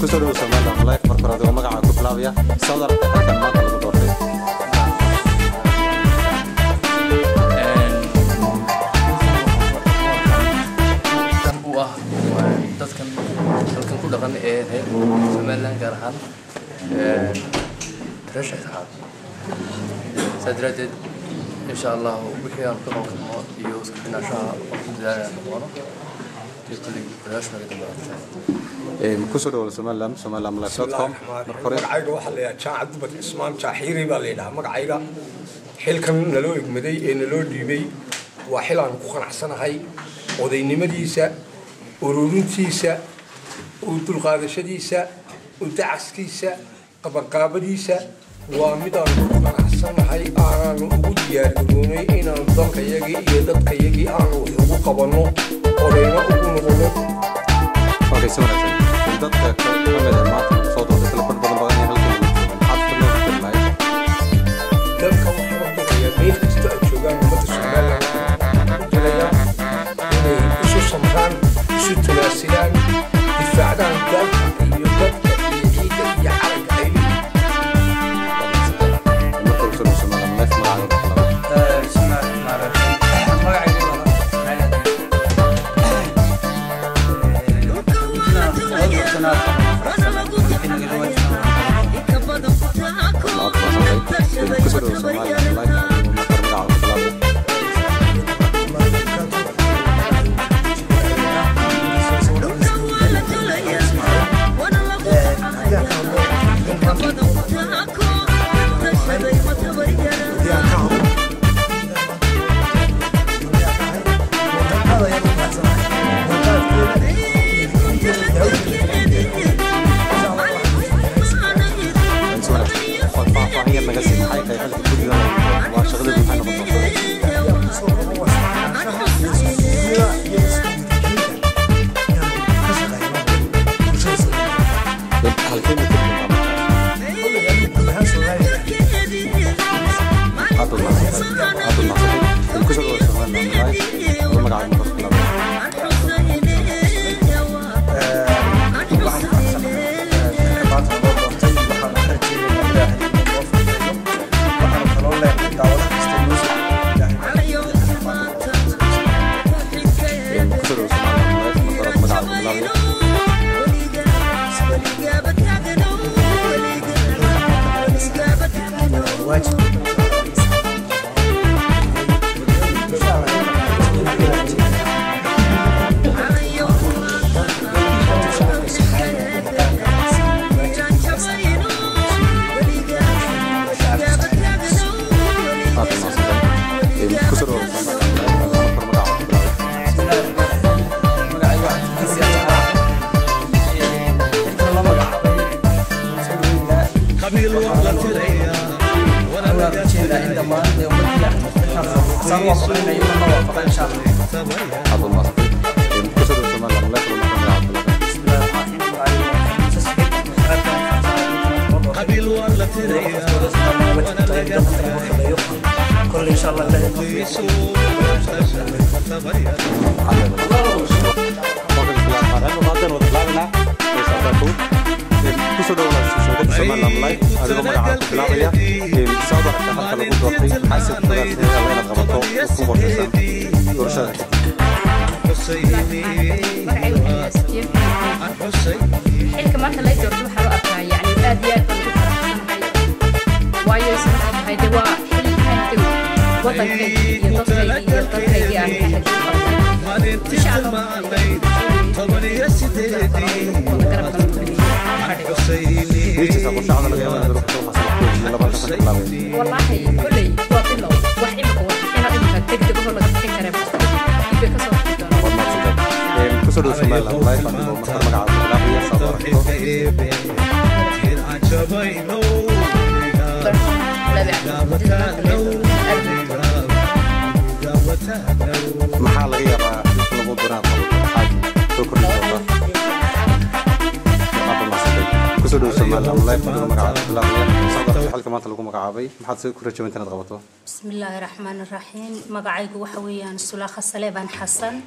كسروا سمالا ملاك مركز هذا ومقع كوبلاويا صدر حكم ما طلبوا دورتين. dadkan ku dhaqan ee Soomaaliland gaar ahaan rashad xaad sadradeed insha Allah wixii aan ka qabo iyo isku xinaashaha dadaalada noqono kulli rashad laga dambeeyo كسروا سمالا ملاك.com magacayga waxa la yiraahdaa Jaacad Dubad Ismaan Jaaxiiri baa la yiraahdaa magacayga xilkan naloo igmaday ee naloo dhiibay waa xil aan ku qanacsanahay odaynimadiisa ururintiisa u dulqaadashadiisa u dacskiisa qabanqaabadiisa waa mid aan ku qanacsanahay aan ugu diyaar garoonay inaan dalkayagii iyo dadkayagii aan ugu qabanno odayna ugu noqono dadka kamida maanta soo doortay kala badan badan halkan dalka waxaa dhigaya meel kasta ay joogaan ummadda Soomaaliland jiraya inay isu samraan isu tanaasulaan difaacdaan dalka iyo dadka iyo ciidda iyo calanka ay عطوا المعصية كسر وسمان لايف ومقع المكفر كل إن شاء الله والله كلي وكله وحيمكم وحنا إنك تكتب هو لك تكرر يبقى كسر وسمان لايف ومقع محل غير لغو براد شكرا لله كسر وسمان لايف ومقع صدق حلقة ما تلقوا مقعابي محد سيكون رجوع انتنا تغبطوا بسم الله الرحمن الرحيم مقعيق وحويان السلاخة سليبان حسن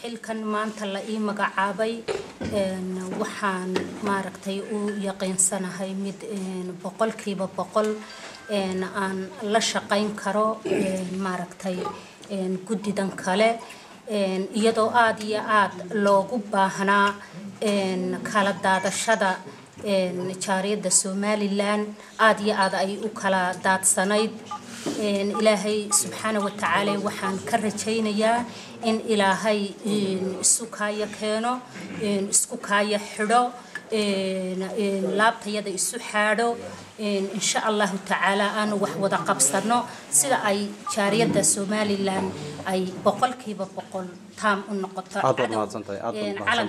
xilkan maanta la ii magacaabay waxaan maaragtay u yaqiinsanahay mid boqolkiiba boqol aan la shaqayn karo maaragtay guddidan kale iyadoo aad iyo aad loogu baahnaa kala daadashada jaariyadda Somaliland aad iyo aad ay u kala daadsanayd إلهي سبحانه وتعالى وحن كرتين يا إن إلهي سكايا كانوا سكايا حدا لابت يد السحارو إن شاء الله تعالى أنا وحودا قبصرنا سلا أي شارية الصومالي لان أي بقول كي بقول تام النقطة على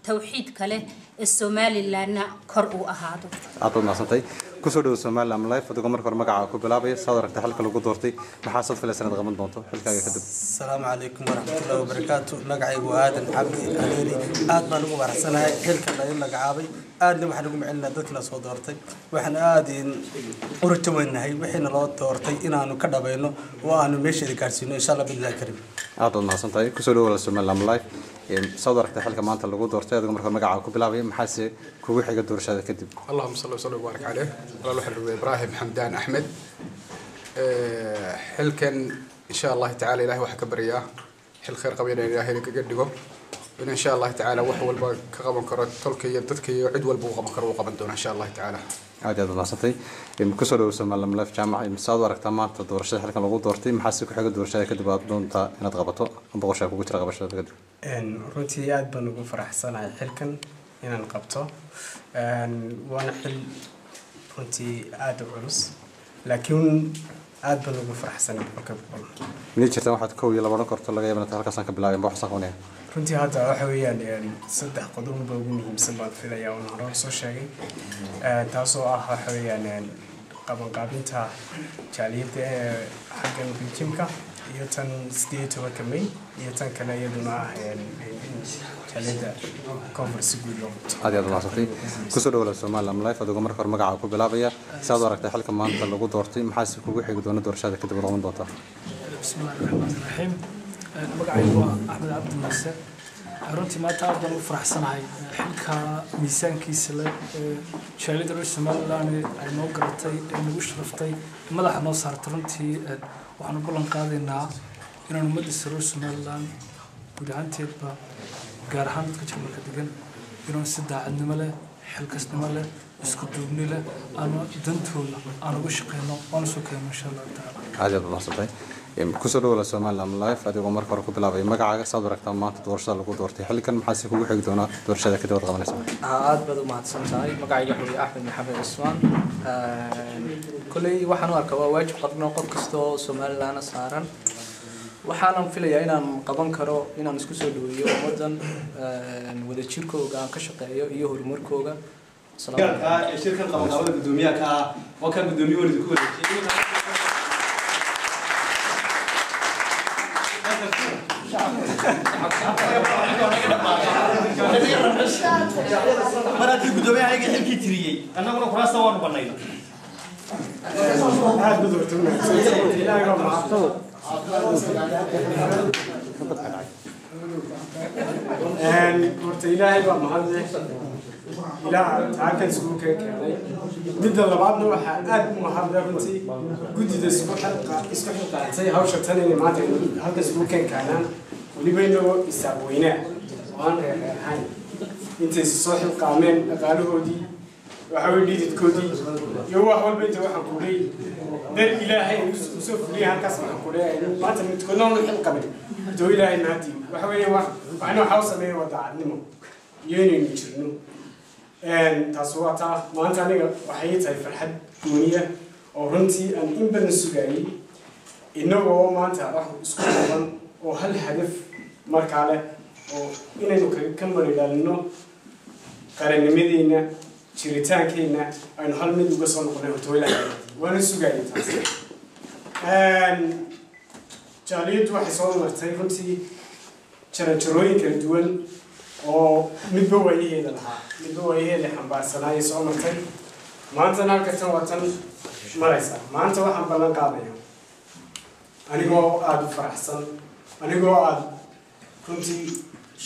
توحيد كله الصومالي لان كرؤوا أهادو أعطوا ناصنتي كسر الصومال لام لايف فتقوم مركب مقعة كوبلابي صدرك تحلق لو قدرتي محاسب في السنة غمض نقطة حلقة يكذب السلام عليكم ورحمة الله وبركاته مقعي وآدم عبدي أليري آدم نقوم برحسنها حلقة لا يمقعابي آدم وحنا نقوم عندنا ذكلا صدرتي وحنا آدين ورتمنا هي وحنا لو دورتي إن أنا كذا بينه وأنا ماشي ذكرسينه إن شاء الله بالله كريم أعطوا ناصنتي كسر الصومال لام لايف صدرك تحلق ما أنت لو قدرتي تقوم مركب مقعة كوبلابي محاسب كوي حاجة دور شهادة كذب اللهم صل وسلم وبارك عليه الله حلو إبراهيم حمدان أحمد حل كان إن شاء الله تعالى إلهي وحك برياه حل خير قبيلة إلهي لك قدقه إن شاء الله تعالى وحول كقبل كرة تلكي يدتك يعد والبوغة مكروه قبل دون إن شاء الله تعالى عادي هذا ناصتي كسر وسمى لما لف جامعة مصادرك تمام تدور شيء حلقة لو دورتي محسك حاجة دور شيء كده بعد دون تا نتغبطه بقول شيء كوكو ترغب شيء كده runtii aad baan ugu faraxsanahay xilkan inaan qabto waana xil runtii aad u culus laakiin aad baan ugu faraxsanahay boqolkiiba minay jirtaan waxaad koob iyo laba korto laga yaabaa halkaas ka bilaabay wax saxoonay runtii hadda waxa weeyaan saddex qodob baa ugu muhiimsan baan filayaa oo hore soo sheegay taasoo ah waxa weeyaan qabanqaabinta jaaliyadda xaggan Belgiumka iyo tan 18 May iyo tan kale iyaduna jalada conference guud loo aad iyo aad maasantay kusoo dhawaada Soomaaliland live adigu marka hore magaca ku bilaabaya saad aragtay xilka maanta lagu doortay maxaa si kugu xigi doona doorashada kadib loo doonta bismillaahir rahmaanir rahiim magacaygu waa Axmed Cabdi Muuse runtii maanta aad baan u faraxsanahay xilka miisaankiisa leh jalada Soomaaliland ay noo garatay ay nagu sharaftay madaxa noo saartay runtii waxaan ballan qaadaynaa inaan ummadda Soomaaliland guud ahaanteedba gaar ahaan dadka Jarmalka degan inaan si daacadnimo leh xilkasnimo leh isku duubni leh aan dantooda aan uga shaqeyno waan soo keenno insha Allah taala aad iyo aad maasantay kusoo dhawaada Soomaaliland live adigu marka hore ku bilaabay magacaaga saad aragtaa maanta doorashada lagu doortay xilkan maxaa si kugu xigi doona doorashada kadib wad qabanaysa aad baad u mahadsantahay magacayga waa Axmed Maxamed Usmaan kulay waxaan u arkaa waa waajib qadno qof kasto Soomaaliland saaran waxaan filayaa inaan qaban karo inaan isku soo dhaweeyo ummadan wada jirkooga aan ka shaqeeyo iyo horumarkooga salaam shirkan qabanqaabada gudoomiyaha ka waa kan gudoomiyaha wada ku wareejiyay markii gudoomiyaha ay xilkii tiriyay annaguna kuraasta waan banayna aad budurtuna ilaahay ma maafto horta ilaahay baa mahadle ilaaha halkan iskugu keenay midda labaadna waxaa aad u mahadle runtii guddida isku xilqaatay hawsha tan inay maanta halkan iskugu keenkaanaan weliba inagoo isaabweynaa waan reereexayn intay soo xilqaameen dhaqaalahoodii waxa way dhididkoodii iyo wax walba inta waxaan ku leeyahay dad ilaahay uu soo fuliyay halkaas waxaan ku leeyahay maanta midkoodna uu xilqamay doo ilaahay naadi waxa weeye waxaan waxa u sameeyay wadaacadnimo iyo inaynu jirno taas waa taa maanta aniga waxay tahay farxad gooniya oo runtii aan in badan sugayay inagoo maanta wax isku qaban oo hal hadaf markaa leh oo inaynu ka maridhalino qarannimadeena jiritaankeena aynu hal mid uga soo noqonay hortooylaha waana sugayay taas jaaliyaddu waxay soo martay runtii jarooyin kala duwan oo midba waayaheeda lahaa midba waayaheeda xambaarsanaaye soo martay maantana halkastan waa tan maraysa maanta waxaan ballan qaadaya anigoo aada u faraxsan anigoo aada runtii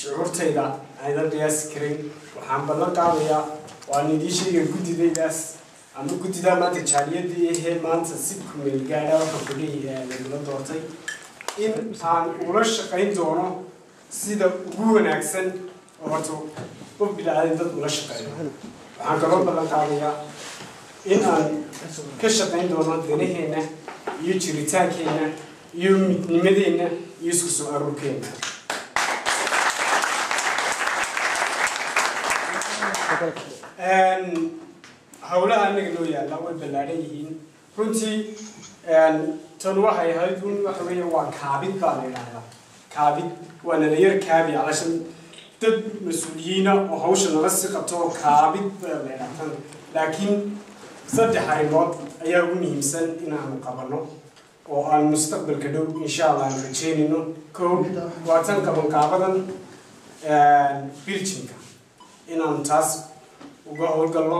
shucuurtayda aydan qiyaasi karin waxaan ballan qaadayaa waan idiin sheegay guddidaydaas ama guddidaa maanta jaaliyadii ahee maanta si kumeel gaadha waxaan ku leeyahay lagula doortay in aan ula shaqayn doono sida ugu wanaagsan oo horta u bilaaday dad ula shaqeeyo waxaan kaloo ballan qaadayaa in aan ka shaqayn doono danaheena iyo jiritaankeenna iyo midnimadeenna iyo isku soo aruurkeenna hawlaha anaga noo yaalla way ballaadhan yihiin runtii tan waxay ahayd un waxa weeye waa kaabid baa la yidhaahdaa kaabid waa nalayar kaabi calashan dad mas-uuliyiina oo hawsha nala sii qabto oo kaabid baa la yidhaahdan laakiin 3 arrimood ayaa ugu muhiimsan inaanu qabanno oo aan mustaqbalka dhow insha allah aan rajeynayno kow waa tan qabanqaabadan biljinka inaanu taas uga howlgalno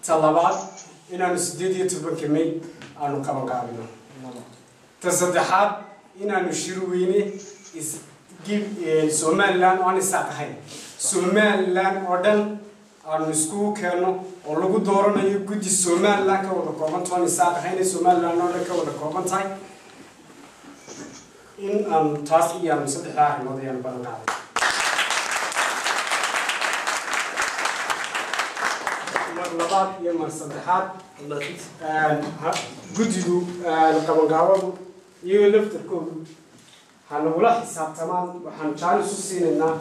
ta labaad inaanu 18 May aanu qabanqaabino ta saddexaad inaanu shir weyne Somaliland aan isaaqahay Somaliland oo dhan aanu isku keenno oo lagu dooranayo guddi Somaliland ka wada kooban toon isaaqahay Somaliland oo dhan ka wada kooban tahay in aan taas iyo 3 arrimood ayaan ballan qaaday labaad iyo mar saddexaad guddigu qabanqaabadu iyo laftarkoodu hanugula xisaabtamaan waxaan jaanis u siinaynaa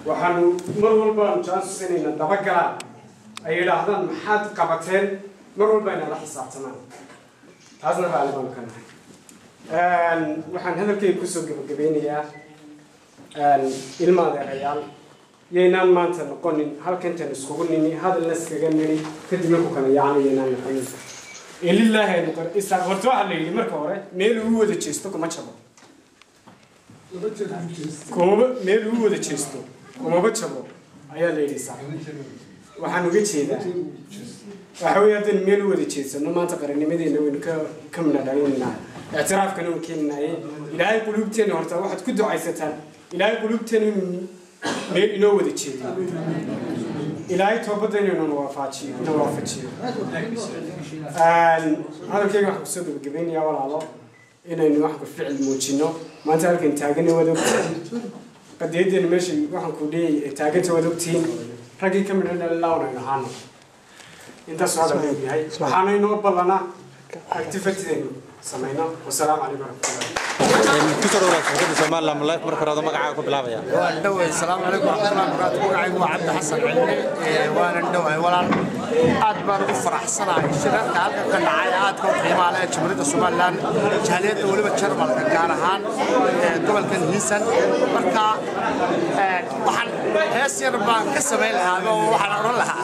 waxaanu mar walba jaanis u siinaynaa dabagalaan ay yidhaahdaan maxaad qabateen mar walba inaa la xisaabtamaan taasna raalli baanu ka nahay waxaan hadalkayga kusoo gabagabeynayaa ilma adeerayaal yaynaan maanta noqonin halkantan iskugu nini hadalna iskaga nini kadibna ku kala yaacna yaynaan noqonin ilaahay noqon isaaq horta waxaa la yidhi marka hore meel ugu wada jeesto kuma jabo kumaba meel uu wada jeesto kumaba jabo ayaa la yidhi sax waxaan uga jeedaa waxa weeye haddaan meel u wada jeedsano maanta qarannimadeena waynu ka minadhalinaa اعترافنا وكيلنا إلهي قلوبتنا هرتا واحد كده عايزتها إلهي قلوبتنا نوود الشيء إلهي توبتنا نوافاتشي هذا كي راح بصير بالجبين يا ولا الله إنه واحد فعل موتشينو ما أنت عارف إنت تاجني ودوكتين قد يدي ماشي واحد كودي تاجنت ودوكتين رجع كم من الله ونحن أنت سؤال هاي سبحانه نوبل لنا activity سمعنا والسلام عليكم ورحمة الله. كسر ولا كسر سمع الله ملاك مركز هذا مقعد قبل هذا. وندوي السلام عليكم ورحمة الله وبركاته. مقعد وعبد حسن علمي وندوي ولا أدبر فرح صنع الشركة كان عائلات قيمة على جمهورية الصومال لان جالية ولا بتشرب الكارهان قبل كان هيسن مركا وحن هسير بان كسبين هذا وحن أقول لها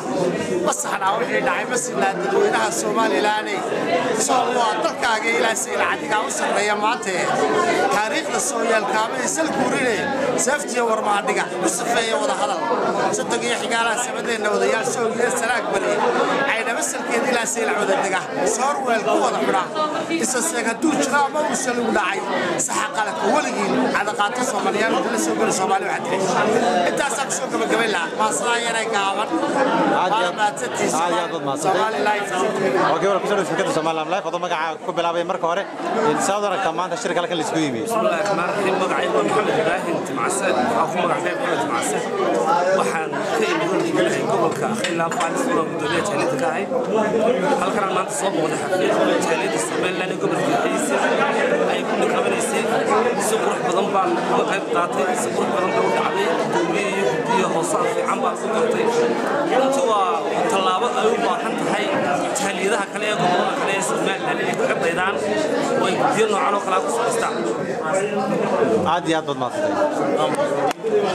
بس حنا وحنا نعيم بس لا تدوينها الصومالي لاني صوا تركاجي إلى سيل عادي كاوسر رياماته تاريخ الصومال كامل سل كوريني سفتي ورما دقة بسفية وده هذا صدقي حجارة سبدين وديال سوق سلاك بلي عينا بس الكيد إلى سيل عود الدقة صار والقوة الحرا إسسك هتوش لا ما وصل وداعي سحق لك ولقي على قاطع الصوماليين وكل سوق الصومالي واحد أنت سك سوق بقبلها ما صار يراك عمر ما تتي صومالي لايف أوكي ولا كسر شركة الصومال لايف هذا مقعد قبل هذا مركز هره إنسان ذا كمان الشركة لك اللي سويمي. بسم الله الرحمن الرحيم مقعد محمد إبراهيم تمعسد أخو مقعد محمد تمعسد وحن كيف يقول لي قبل كأخي لا فاني صورة مدنية تهليد كاي هل كان ما تصوب وده حفيد تهليد الصومال لاني قبل كأيس أي كل كمان يصير سبروح بدن بان مقعد تعطي سبروح بدن دور عليه دولي يهودي خاصة في عمبر تعطي أنتوا طلابة أيوة حنت حي تهليدها كليه قبل كليه الصومال لاني يتحب يدان ويديرنا على خلاص استعمل عادي عاد بالمصري